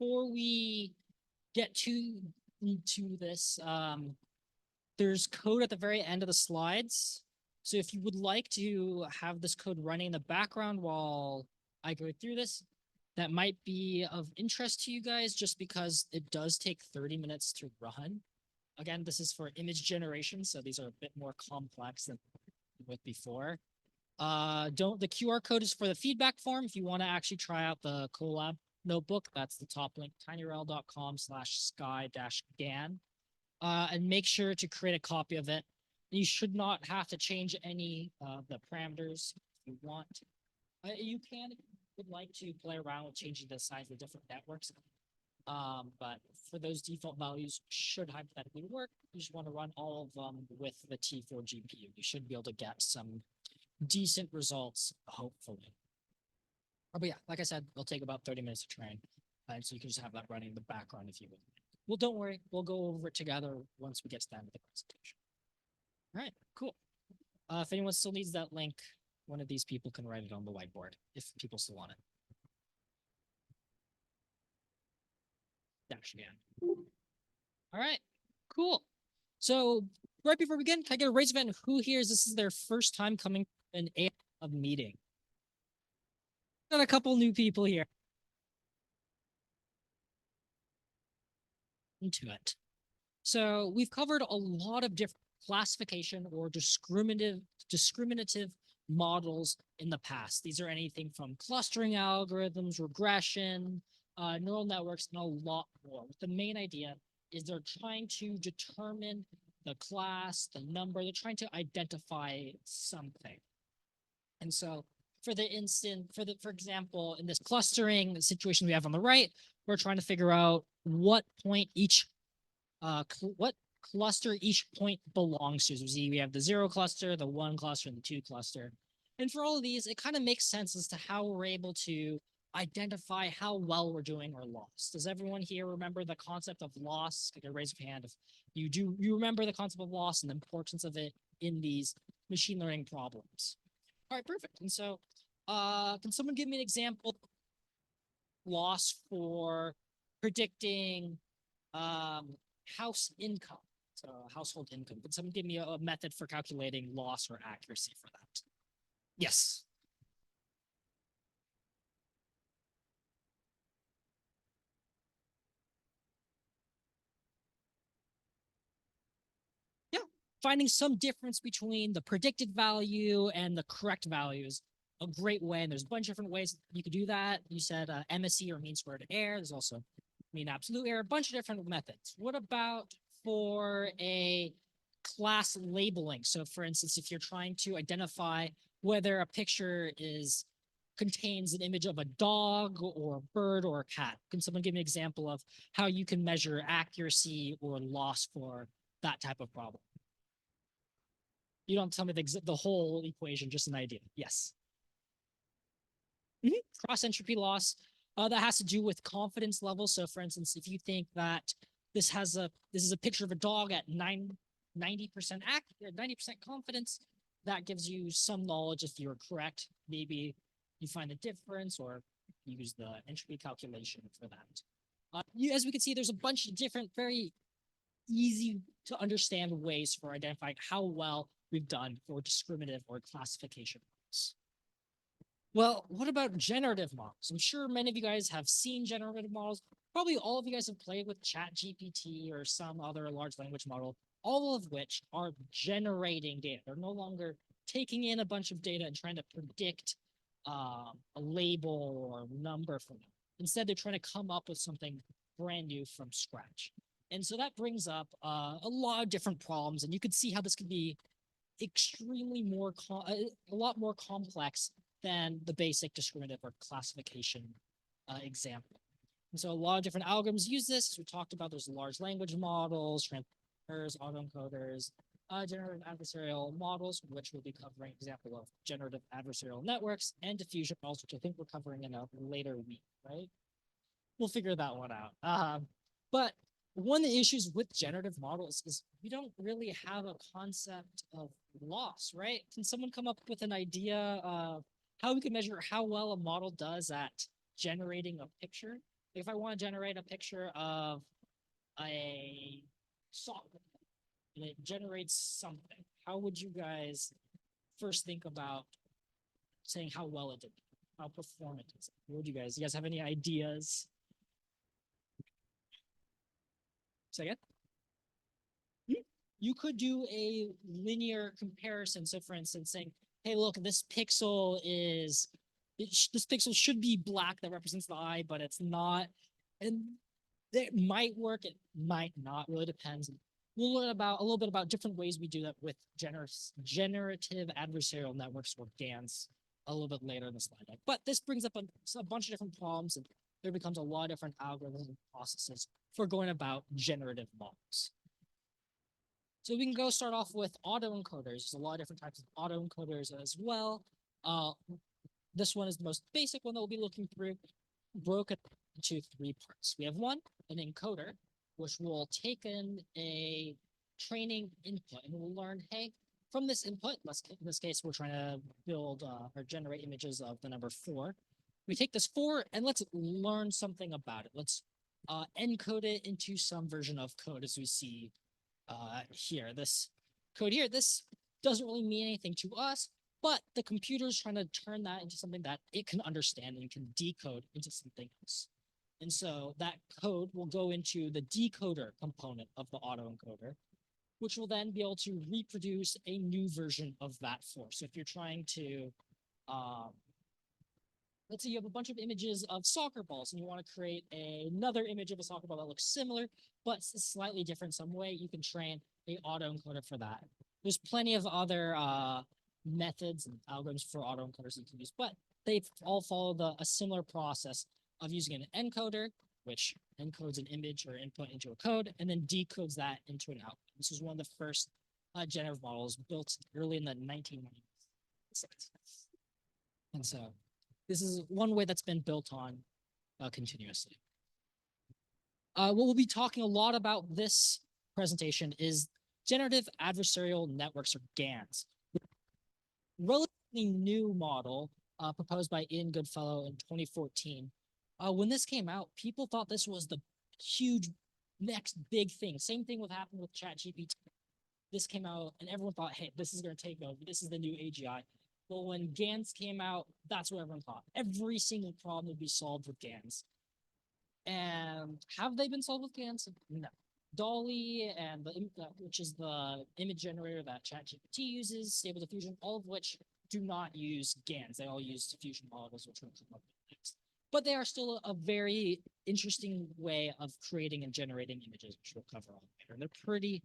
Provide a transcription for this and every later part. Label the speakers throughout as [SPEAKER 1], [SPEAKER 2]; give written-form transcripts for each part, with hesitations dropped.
[SPEAKER 1] before we get into this, there's code at the very end of the slides. So if you would like to have this code running in the background while I go through this, that might be of interest to you guys just because it does take 30 minutes to run. Again, this is for image generation, so these are a bit more complex than with before. The QR code is for the feedback form. If you want to actually try out the Colab notebook, that's the top link, tinyrel.com/sky-gan. And make sure to create a copy of it. You should not have to change any of the parameters if you want. You can, if you would like to play around with changing the size of different networks. But for those default values, should hypothetically work. You just want to run all of them with the T4 GPU. You should be able to get some decent results, hopefully. But yeah, like I said, it'll take about 30 minutes to train. And so you can just have that running in the background if you would. Well, don't worry. We'll go over it together once we get to the end of the presentation. All right, cool. If anyone still needs that link, one of these people can write it on the whiteboard if people still want it. Dash again. All right, cool. So right before we begin, can I get a raise of hand? Who here is this is their first time coming to an a meeting? Got a couple new people here. Into it. So we've covered a lot of different classification or discriminative models in the past. These are anything from clustering algorithms, regression, neural networks, and a lot more. The main idea is they're trying to determine the class, the number, they're trying to identify something. And so for example, in this clustering situation we have on the right, we're trying to figure out what point each what cluster each point belongs to. So we have the 0 cluster, the 1 cluster, and the 2 cluster. And for all of these, it kind of makes sense as to how we're able to identify how well we're doing or lost. Does everyone here remember the concept of loss? Can you raise your hand if you remember the concept of loss and the importance of it in these machine learning problems? All right, perfect. And so can someone give me an example loss for predicting house income, so household income? Can someone give me a method for calculating loss or accuracy for that? Yes. Yeah, finding some difference between the predicted value and the correct value is a great way. And there's a bunch of different ways you could do that. You said MSE or mean squared error. There's also mean absolute error, a bunch of different methods. What about for a class labeling? So for instance, if you're trying to identify whether a picture contains an image of a dog or a bird or a cat, can someone give me an example of how you can measure accuracy or loss for that type of problem? You don't tell me the whole equation, just an idea. Yes. Cross entropy loss. That has to do with confidence level. So for instance, if you think that this is a picture of a dog at 90% accurate, 90% confidence, that gives you some knowledge if you're correct. Maybe you find the difference or you use the entropy calculation for that. As we can see, there's a bunch of different, very easy to understand ways for identifying how well we've done for discriminative or classification models. Well, what about generative models? I'm sure many of you guys have seen generative models. Probably all of you guys have played with ChatGPT or some other large language model, all of which are generating data. They're no longer taking in a bunch of data and trying to predict a label or number from it. Instead, they're trying to come up with something brand new from scratch. And so that brings up a lot of different problems. And you can see how this could be extremely a lot more complex than the basic discriminative or classification example. And so a lot of different algorithms use this. As we talked about, there's large language models, transformers, autoencoders, generative adversarial models, which we'll be covering example of generative adversarial networks, and diffusion models, which I think we're covering in a later week, right? We'll figure that one out. But one of the issues with generative models is we don't really have a concept of loss, right? Can someone come up with an idea of how we can measure how well a model does at generating a picture? If I want to generate a picture of a soccer and it generates something, how would you guys first think about saying how well it did, how performant is it? What would you guys have any ideas? Say again? You could do a linear comparison. So, for instance, saying, "Hey, look, this pixel should be black that represents the eye, but it's not," and it might work. It might not. Really depends. We'll learn about a little bit about different ways we do that with generative adversarial networks or GANs a little bit later in the slide deck. But this brings up a bunch of different problems, and there becomes a lot of different algorithms and processes for going about generative models. So we can go start off with autoencoders. There's a lot of different types of autoencoders as well. This one is the most basic one that we'll be looking through, broken into three parts. We have one, an encoder, which will take in a training input and we'll learn, hey, from this input, in this case, we're trying to build or generate images of the number 4. We take this 4 and let's learn something about it. Let's encode it into some version of code as we see here. This code here, this doesn't really mean anything to us, but the computer is trying to turn that into something that it can understand and can decode into something else. And so that code will go into the decoder component of the autoencoder, which will then be able to reproduce a new version of that force. So if you're trying to, let's say you have a bunch of images of soccer balls and you want to create another image of a soccer ball that looks similar, but slightly different some way, you can train a autoencoder for that. There's plenty of other methods and algorithms for autoencoders you can use, but they all follow a similar process of using an encoder, which encodes an image or input into a code, and then decodes that into an output. This was one of the first generative models built early in the 1990s. And so this is one way that's been built on continuously. What we'll be talking a lot about this presentation is generative adversarial networks, or GANs. Relatively new model proposed by Ian Goodfellow in 2014. When this came out, people thought this was the huge next big thing. Same thing would happen with ChatGPT. This came out and everyone thought, hey, this is going to take over. This is the new AGI. But when GANs came out, that's what everyone thought. Every single problem would be solved with GANs. And have they been solved with GANs? No. DALL-E, and which is the image generator that ChatGPT uses, Stable Diffusion, all of which do not use GANs. They all use diffusion models, which will come up next. But they are still a very interesting way of creating and generating images, which we'll cover on later. And they're pretty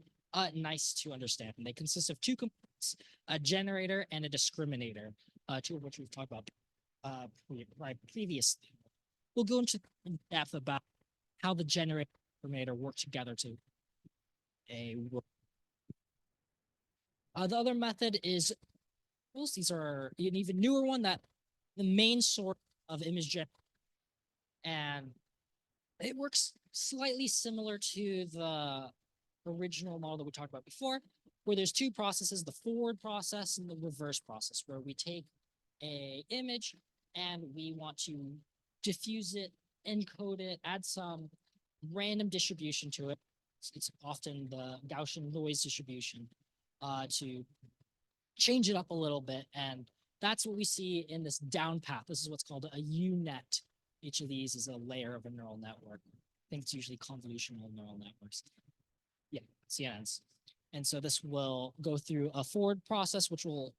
[SPEAKER 1] nice to understand. And they consist of two components, a generator and a discriminator, two of which we've talked about previously. We'll go into depth about how the generator and discriminator work together to a work. The other method is, these are an even newer one, that the main source of image generation, and it works slightly similar to the original model that we talked about before, where there's two processes, the forward process and the reverse process, where we take a image and we want to diffuse it, encode it, add some random distribution to it. It's often the Gaussian noise distribution to change it up a little bit. And that's what we see in this down path. This is what's called a U-net. Each of these is a layer of a neural network. I think it's usually convolutional neural networks. Yeah, CNNs. And so this will go through a forward process, which will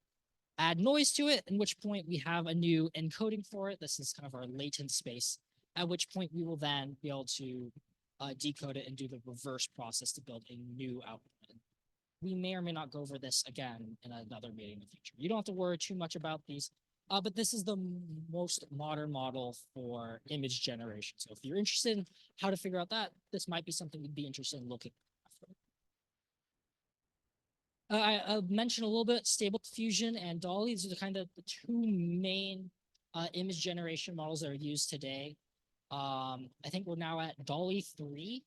[SPEAKER 1] add noise to it, at which point we have a new encoding for it. This is kind of our latent space, at which point we will then be able to decode it and do the reverse process to build a new output. We may or may not go over this again in another meeting in the future. You don't have to worry too much about these, but this is the most modern model for image generation. So if you're interested in how to figure out that, this might be something you'd be interested in looking after. I mentioned a little bit Stable Diffusion and DALL-E. These are the kind of the two main image generation models that are used today. I think we're now at DALL-E 3.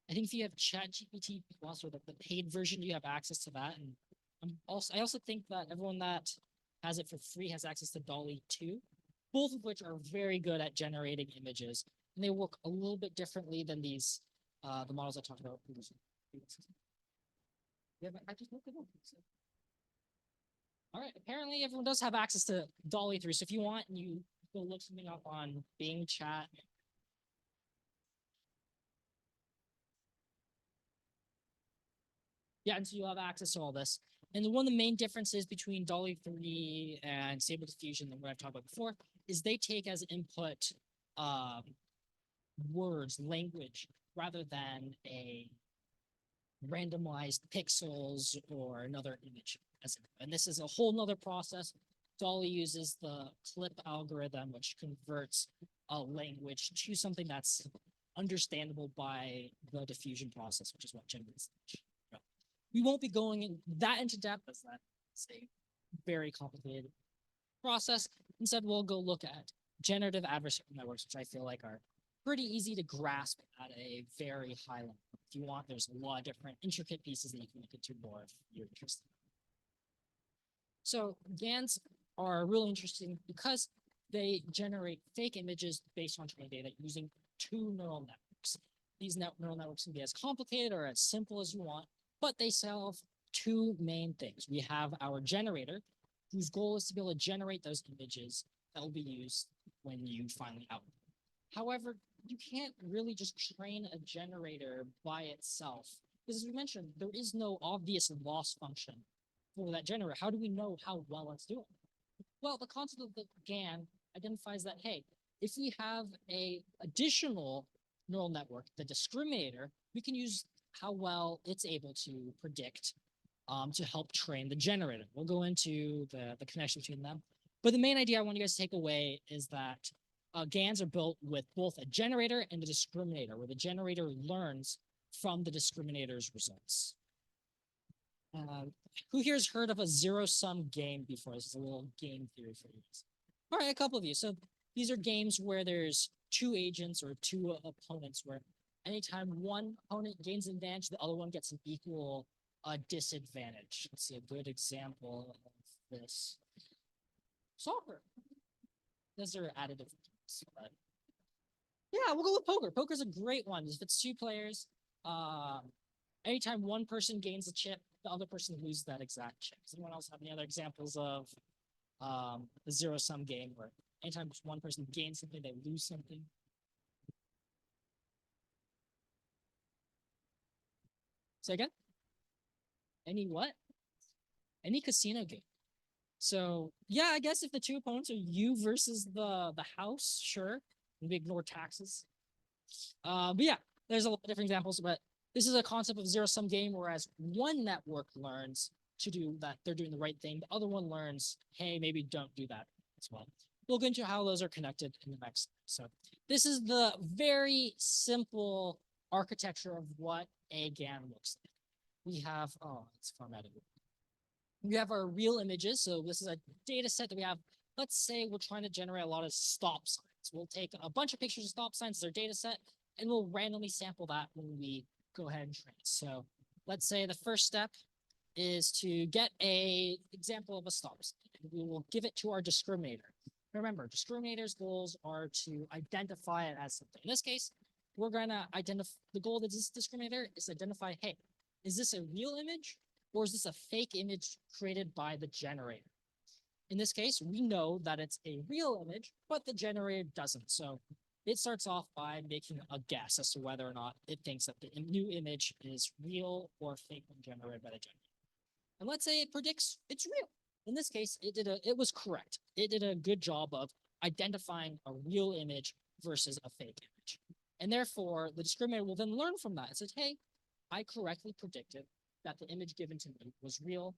[SPEAKER 1] I think if you have ChatGPT Plus or the paid version, you have access to that. And I also think that everyone that has it for free has access to DALL-E 2, both of which are very good at generating images. and they work a little bit differently than these the models I talked about previously. Yeah, but I just looked it up. All right. Apparently, everyone does have access to Dolly 3. So if you want, you go look something up on Bing Chat. Yeah, and so you'll have access to all this. And one of the main differences between Dolly 3 and Stable Diffusion, and what I've talked about before, is they take as input um, words, language, rather than a randomized pixels or another image. And this is a whole nother process. Dolly uses the clip algorithm, which converts a language to something that's understandable by the diffusion process, which is what generates language. We won't be going into depth, as that's a very complicated process. Instead, we'll go look at generative adversarial networks, which I feel like are pretty easy to grasp at a very high level. If you want, there's a lot of different intricate pieces that you can look into more if you're interested. So GANs are really interesting because they generate fake images based on training data using two neural networks. These neural networks can be as complicated or as simple as you want, but they solve two main things. We have our generator, whose goal is to be able to generate those images that will be used when you finally output. However, you can't really just train a generator by itself, because as we mentioned, there is no obvious loss function for that generator. How do we know how well it's doing? Well, the concept of the GAN identifies that, hey, if we have a additional neural network, the discriminator, we can use how well it's able to predict to help train the generator. We'll go into the connection between them. But the main idea I want you guys to take away is that GANs are built with both a generator and a discriminator, where the generator learns from the discriminator's results. Who here has heard of a zero-sum game before? This is a little game theory for you guys. All right, a couple of you. So these are games where there's two agents or two opponents, where anytime one opponent gains an advantage, the other one gets an equal disadvantage. Let's see a good example of this. Soccer. Those are additive games, but yeah, we'll go with poker. Poker's a great one. If it's two players, anytime one person gains a chip, the other person loses that exact chip. Does anyone else have any other examples of the zero-sum game where anytime one person gains something, they lose something? Say again? Any what? Any casino game. So yeah, I guess if the two opponents are you versus the house, sure. Maybe ignore taxes. But yeah, there's a lot of different examples, but this is a concept of zero-sum game, whereas one network learns to do that, they're doing the right thing. The other one learns, hey, maybe don't do that as well. We'll get into how those are connected in the next. So this is the very simple architecture of what a GAN looks like. We have, oh, it's formatted. We have our real images. So this is a data set that we have. Let's say we're trying to generate a lot of stop signs. We'll take a bunch of pictures of stop signs as our data set, and we'll randomly sample that when we go ahead and train. So let's say the first step is to get a example of a stop sign. We will give it to our discriminator. Remember, discriminator's goals are to identify it as something. In this case, we're going to identify, the goal of this discriminator is to identify, hey, is this a real image or is this a fake image created by the generator? In this case, we know that it's a real image, but the generator doesn't. So it starts off by making a guess as to whether or not it thinks that the new image is real or fake when generated by the generator. And let's say it predicts it's real. In this case, it was correct. It did a good job of identifying a real image versus a fake image. And therefore, the discriminator will then learn from that. It says, hey, I correctly predicted that the image given to me was real.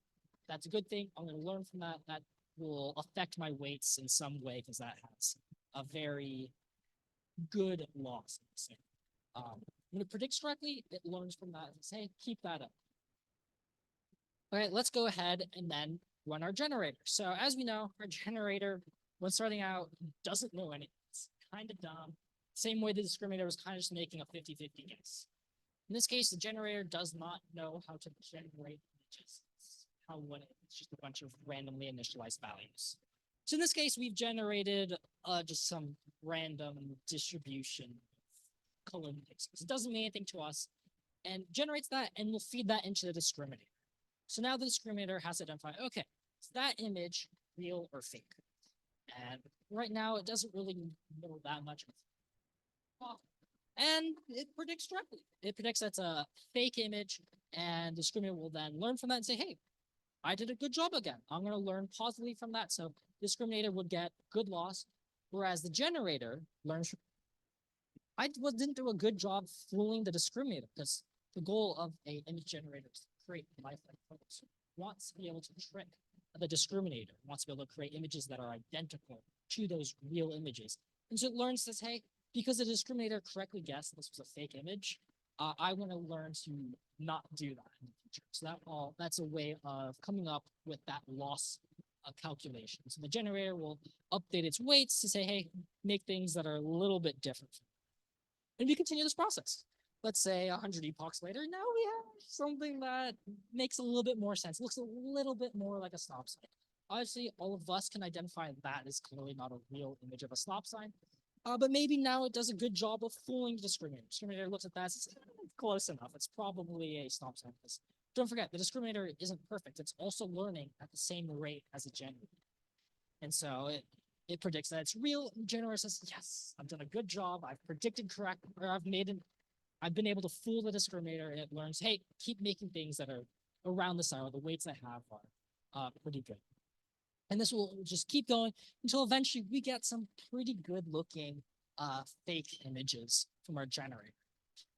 [SPEAKER 1] That's a good thing. I'm going to learn from that. That will affect my weights in some way because that has a very good loss. When it predicts correctly, it learns from that and says, hey, keep that up. All right, let's go ahead and then run our generator. So as we know, our generator, when starting out, doesn't know anything. It's kind of dumb. Same way the discriminator was kind of just making a 50-50 guess. In this case, the generator does not know how to generate images. It's just a bunch of randomly initialized values. So in this case, we've generated just some random distribution color pixels. It doesn't mean anything to us, and generates that, and we'll feed that into the discriminator. So now the discriminator has to identify, okay, is that image real or fake? And right now it doesn't really know that much. And it predicts correctly. It predicts that's a fake image, and the discriminator will then learn from that and say, hey, I did a good job again. I'm going to learn positively from that. So the discriminator would get good loss, whereas the generator learns from, I didn't do a good job fooling the discriminator, because the goal of a image generator is to create lifelike photos. Wants to be able to trick the discriminator, wants to be able to create images that are identical to those real images. And so it learns this, hey, because the discriminator correctly guessed this was a fake image, I want to learn to not do that in the future. So that's a way of coming up with that loss calculation. So the generator will update its weights to say, hey, make things that are a little bit different. And we continue this process. Let's say 100 epochs later, now we have something that makes a little bit more sense. It looks a little bit more like a stop sign. Obviously, all of us can identify that is clearly not a real image of a stop sign. But maybe now it does a good job of fooling the discriminator. Discriminator looks at that, it's close enough. It's probably a stop sign. Don't forget, the discriminator isn't perfect. It's also learning at the same rate as a generator. And so it predicts that it's real. Generator says, yes, I've done a good job. I've predicted correct, or I've been able to fool the discriminator, and it learns, hey, keep making things that are around the size, or the weights I have are pretty good. And this will just keep going until eventually we get some pretty good looking fake images from our generator.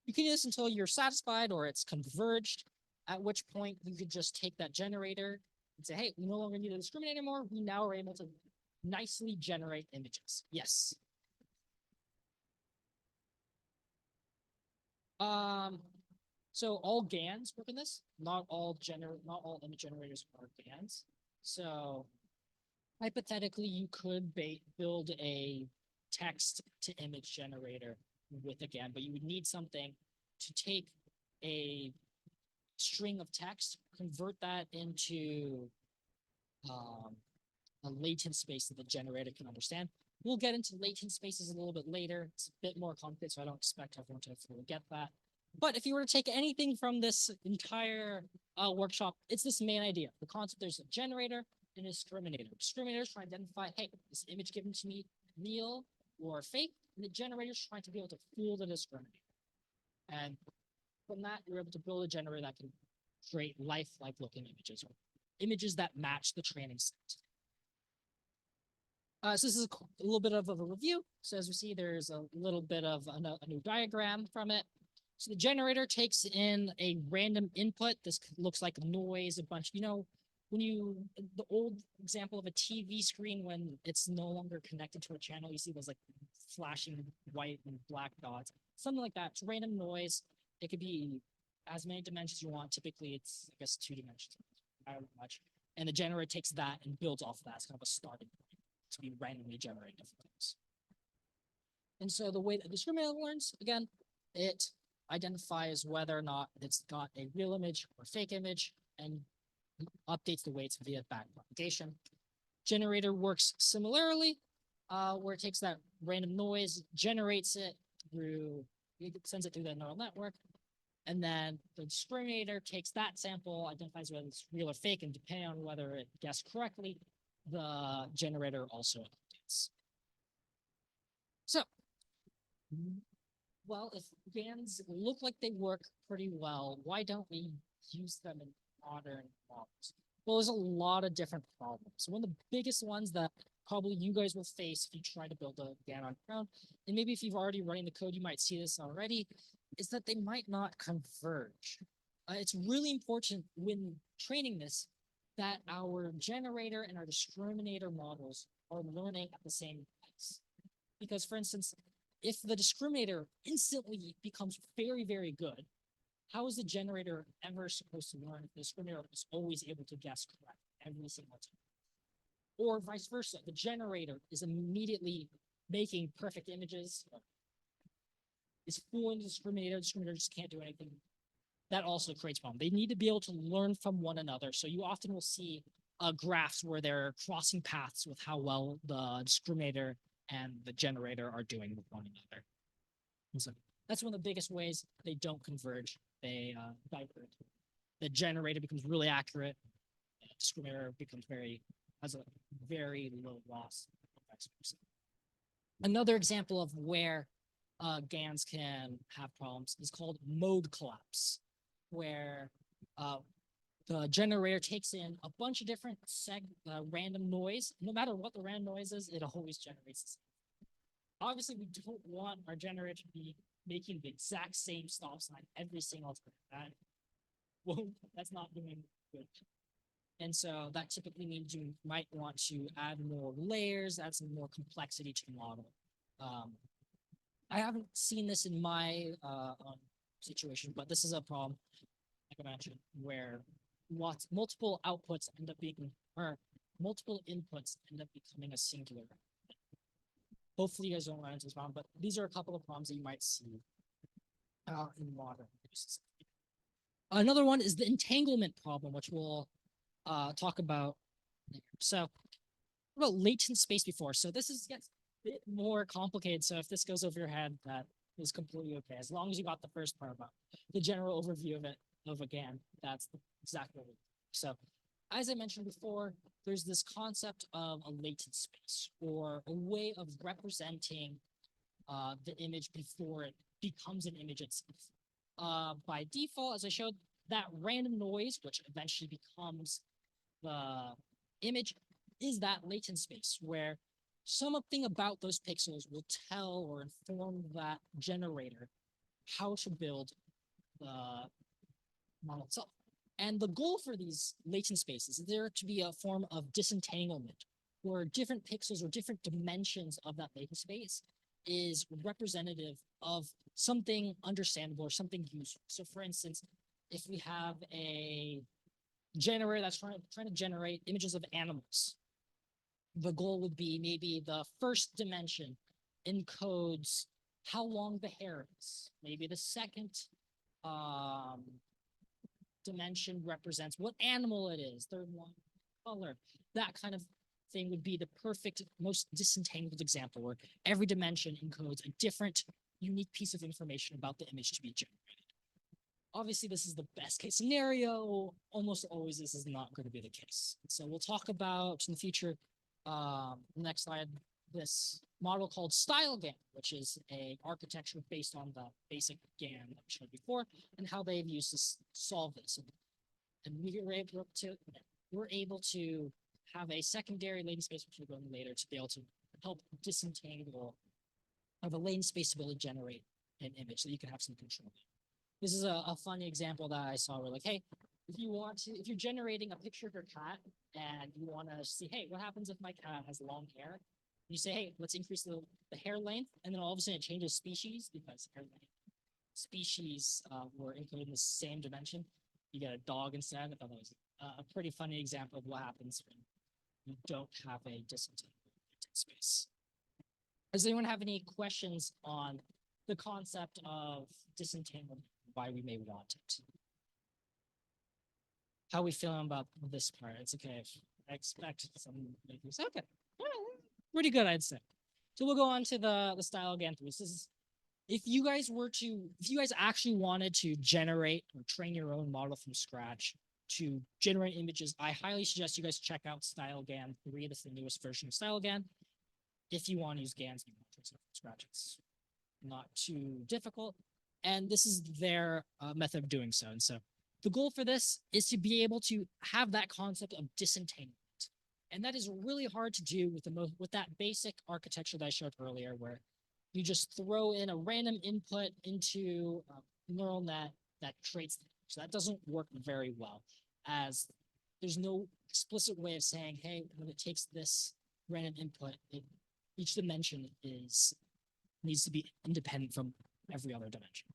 [SPEAKER 1] You can do this until you're satisfied or it's converged, at which point you could just take that generator and say, hey, we no longer need to discriminate anymore. We now are able to nicely generate images. Yes. So all GANs work in this. Not all image generators are GANs. So hypothetically, you could build a text to image generator with a GAN, but you would need something to take a string of text, convert that into a latent space that the generator can understand. We'll get into latent spaces a little bit later. It's a bit more complicated, so I don't expect everyone to fully get that. But if you were to take anything from this entire workshop, it's this main idea. The concept, there's a generator and a discriminator. Discriminators trying to identify, hey, this image given to me real or fake, and the generator's trying to be able to fool the discriminator. And from that, you're able to build a generator that can create lifelike looking images, or images that match the training set. So this is a little bit of a review. So as we see, there's a little bit of a new diagram from it. So the generator takes in a random input. This looks like noise, a bunch, the old example of a TV screen, when it's no longer connected to a channel, you see those like flashing white and black dots, something like that. It's random noise. It could be as many dimensions you want. Typically, it's, I guess, 2 dimensions, not much. And the generator takes that and builds off of that as kind of a starting point to be randomly generating different things. And so the way that the discriminator learns, again, it identifies whether or not it's got a real image or fake image, and updates the weights via backpropagation. Generator works similarly, where it takes that random noise, generates it sends it through the neural network, and then the discriminator takes that sample, identifies whether it's real or fake, and depending on whether it guessed correctly, the generator also updates. So, well, if GANs look like they work pretty well, why don't we use them in modern models? Well, there's a lot of different problems. One of the biggest ones that probably you guys will face if you try to build a GAN on your own, and maybe if you've already running the code, you might see this already, is that they might not converge. It's really important when training this that our generator and our discriminator models are learning at the same pace. Because, for instance, if the discriminator instantly becomes very, very good, how is the generator ever supposed to learn if the discriminator is always able to guess correct every single time? Or vice versa, the generator is immediately making perfect images, is fooling the discriminator just can't do anything. That also creates a problem. They need to be able to learn from one another. So you often will see graphs where they're crossing paths with how well the discriminator and the generator are doing with one another. And so That's one of the biggest ways they don't converge. They diverge. The generator becomes really accurate. The discriminator has a very low loss of X%. Another example of where GANs can have problems is called mode collapse, where the generator takes in a bunch of different random noise. No matter what the random noise is, it always generates the same. Obviously, we don't want our generator to be making the exact same stop sign every single time. That's not doing good. And so that typically means you might want to add more layers, add some more complexity to the model. I haven't seen this in my situation, but this is a problem, like I mentioned, where multiple outputs end up being, or multiple inputs end up becoming a singular. Hopefully you guys don't run into this problem, but these are a couple of problems that you might see in modern uses. Another one is the entanglement problem, which we'll talk about later. So about latent space before. So this gets a bit more complicated. So if this goes over your head, that is completely okay. As long as you got the first part about the general overview of it, of a GAN, that's exactly what we do. So as I mentioned before, there's this concept of a latent space, or a way of representing the image before it becomes an image itself. By default, as I showed, that random noise, which eventually becomes the image, is that latent space where something about those pixels will tell or inform that generator how to build the model itself. And the goal for these latent spaces is there to be a form of disentanglement, where different pixels or different dimensions of that latent space is representative of something understandable or something useful. So for instance, if we have a generator that's trying to generate images of animals, the goal would be maybe the first dimension encodes how long the hair is. Maybe the second dimension represents what animal it is. Third one, color. That kind of thing would be the perfect, most disentangled example, where every dimension encodes a different, unique piece of information about the image to be generated. Obviously, this is the best case scenario. Almost always, this is not going to be the case. So we'll talk about in the future, next slide, this model called style GAN, which is a architecture based on the basic GAN that we showed before, and how they've used to solve this. And we're able to have a secondary latent space, which we'll go into later, to be able to help disentangle of a latent space to be able to generate an image so you can have some control. This is a funny example that I saw where, like, hey, if you're generating a picture of your cat and you want to see, hey, what happens if my cat has long hair? You say, hey, let's increase the hair length, and then all of a sudden it changes species because hair length species were encoded in the same dimension. You get a dog instead. I thought that was a pretty funny example of what happens when you don't have a disentangled space. Does anyone have any questions on the concept of disentanglement, why we may want it? How are we feeling about this part? It's okay. I expect some things. Okay. Pretty good, I'd say. So we'll go on to the style GAN. This is, if you guys actually wanted to generate or train your own model from scratch to generate images, I highly suggest you guys check out Style GAN 3. That's the newest version of Style GAN. If you want to use GANs, you want to from scratch. It's not too difficult. And this is their method of doing so. And so the goal for this is to be able to have that concept of disentanglement. And that is really hard to do with that basic architecture that I showed earlier, where you just throw in a random input into a neural net that creates the image. So that doesn't work very well, as there's no explicit way of saying, hey, when it takes this random input, each dimension needs to be independent from every other dimension.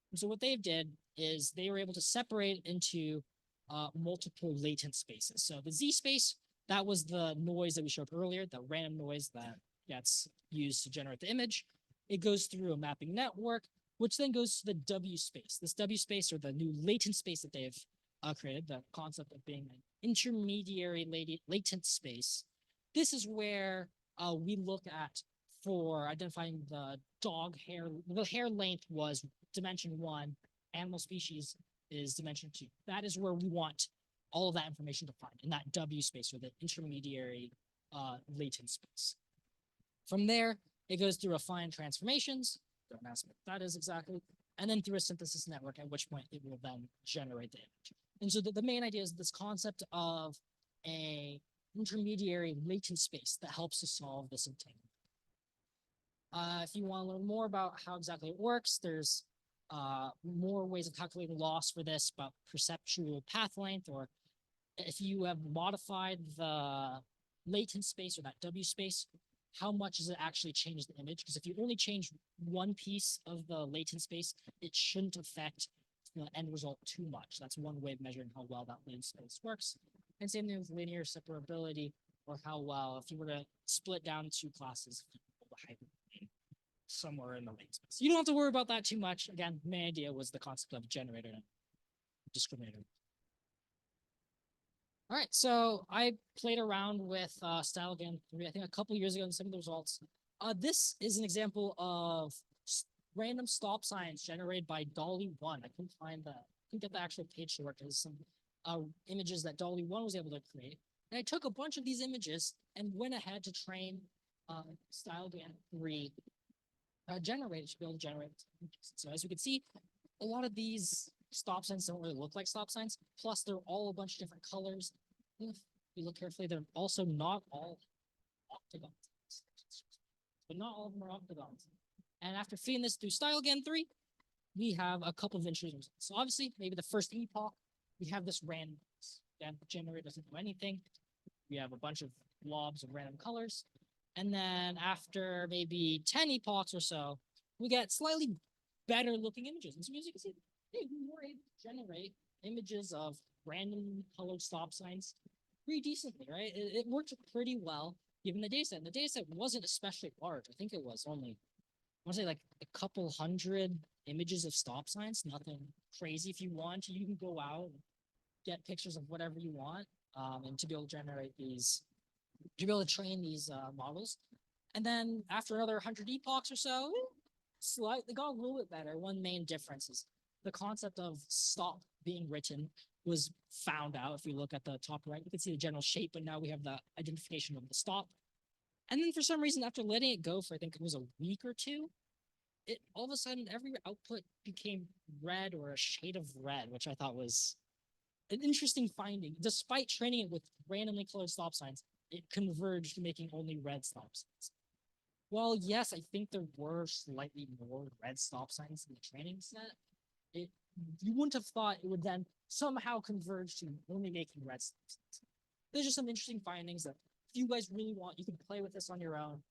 [SPEAKER 1] And so what they did is they were able to separate into multiple latent spaces. So the Z space, that was the noise that we showed earlier, the random noise that gets used to generate the image. It goes through a mapping network, which then goes to the W space. This W space, or the new latent space that they've created, the concept of being an intermediary latent space. This is where we look at for identifying the hair length was dimension 1, animal species is dimension 2. That is where we want all of that information to find in that W space, or the intermediary latent space. From there, it goes through refined transformations, don't ask me what that is exactly, and then through a synthesis network, at which point it will then generate the image. And so the main idea is this concept of a intermediary latent space that helps to solve this entanglement. If you want to learn more about how exactly it works, there's more ways of calculating loss for this, about perceptual path length, or if you have modified the latent space or that W space, how much does it actually change the image? Because if you only change one piece of the latent space, it shouldn't affect the end result too much. That's one way of measuring how well that latent space works. And same thing with linear separability, or how well, if you were to split down two classes, somewhere in the latent space. You don't have to worry about that too much. Again, the main idea was the concept of generator and discriminator. All right, so I played around with StyleGAN 3, I think a couple years ago, in some of the results. This is an example of random stop signs generated by Dolly 1. I couldn't get the actual page to work. There's some images that Dolly 1 was able to create. And I took a bunch of these images and went ahead to train StyleGAN 3 generated to be able to generate images. So as you can see, a lot of these stop signs don't really look like stop signs. Plus, they're all a bunch of different colors. If you look carefully, they're also not all octagons, but not all of them are octagons. And after feeding this through StyleGAN 3, we have a couple of interesting results. So obviously, maybe the first epoch, we have this random generator doesn't do anything. We have a bunch of blobs of random colors. And then after maybe 10 epochs or so, we get slightly better looking images. And so as you can see, we were able to generate images of randomly colored stop signs pretty decently, right? It worked pretty well given the dataset. And the dataset wasn't especially large. I think it was only, I want to say like a couple hundred images of stop signs, nothing crazy. If you want, you can go out and get pictures of whatever you want, and to be able to generate these, to be able to train these models. And then after another 100 epochs or so, slightly got a little bit better. One main difference is the concept of stop being written was found out. If we look at the top right, you can see the general shape, but now we have the identification of the stop. And then for some reason, after letting it go for, I think it was a week or two, it all of a sudden, every output became red or a shade of red, which I thought was an interesting finding. Despite training it with randomly colored stop signs, it converged to making only red stop signs. Well, yes, I think there were slightly more red stop signs in the training set. You wouldn't have thought it would then somehow converge to only making red stop signs. There's just some interesting findings that if you guys really want, you can play with this on your own.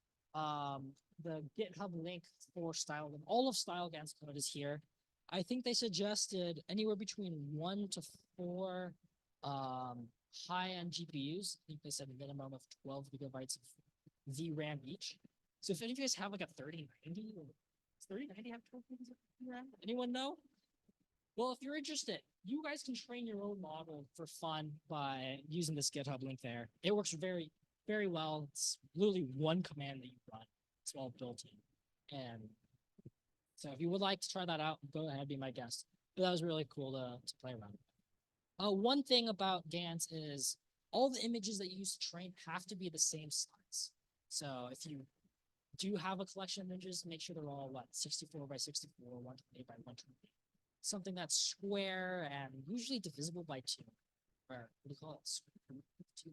[SPEAKER 1] The GitHub link for StyleGAN, all of StyleGAN's code is here. I think they suggested anywhere between 1 to 4 high-end GPUs. I think they said a minimum of 12 gigabytes of VRAM each. So if any of you guys have like a 3090, or does 3090 have 12 gigabytes of VRAM? Anyone know? Well, if you're interested, you guys can train your own model for fun by using this GitHub link there. It works very, very well. It's literally one command that you run. It's all built in. And so if you would like to try that out, go ahead, be my guest. But that was really cool to play around with. One thing about GANs is all the images that you use to train have to be the same size. So if you do have a collection of images, make sure they're all, 64 by 64, 128 by 128. Something that's square and usually divisible by 2. Or what do you call it? 2.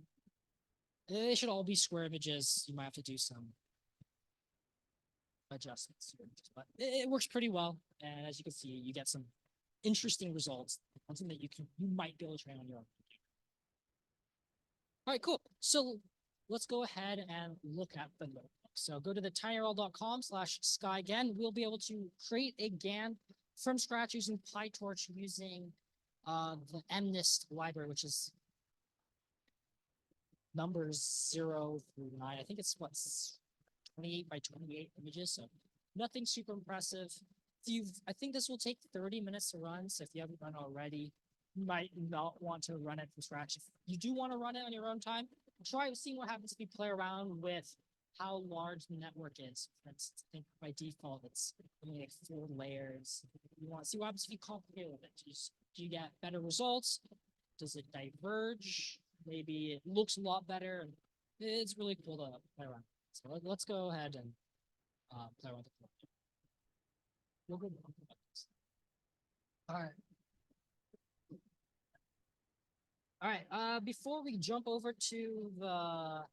[SPEAKER 1] They should all be square images. You might have to do some adjustments here, but it works pretty well. And as you can see, you get some interesting results. Something that you might be able to train on your own. All right, cool. So let's go ahead and look at the notebook. So go to the tinyurl.com/SkyGAN. We'll be able to create a GAN from scratch using PyTorch, using the MNIST library, which is numbers 0 through 9. I think it's 28 by 28 images, so nothing super impressive. I think this will take 30 minutes to run, so if you haven't run already, you might not want to run it from scratch. If you do want to run it on your own time, try seeing what happens if you play around with how large the network is. For instance, I think by default it's only like 4 layers. You want to see what happens if you complicate it. Do you get better results? Does it diverge? Maybe it looks a lot better. It's really cool to play around. So let's go ahead and play around with the We'll go. All right. All right. Before we jump over to the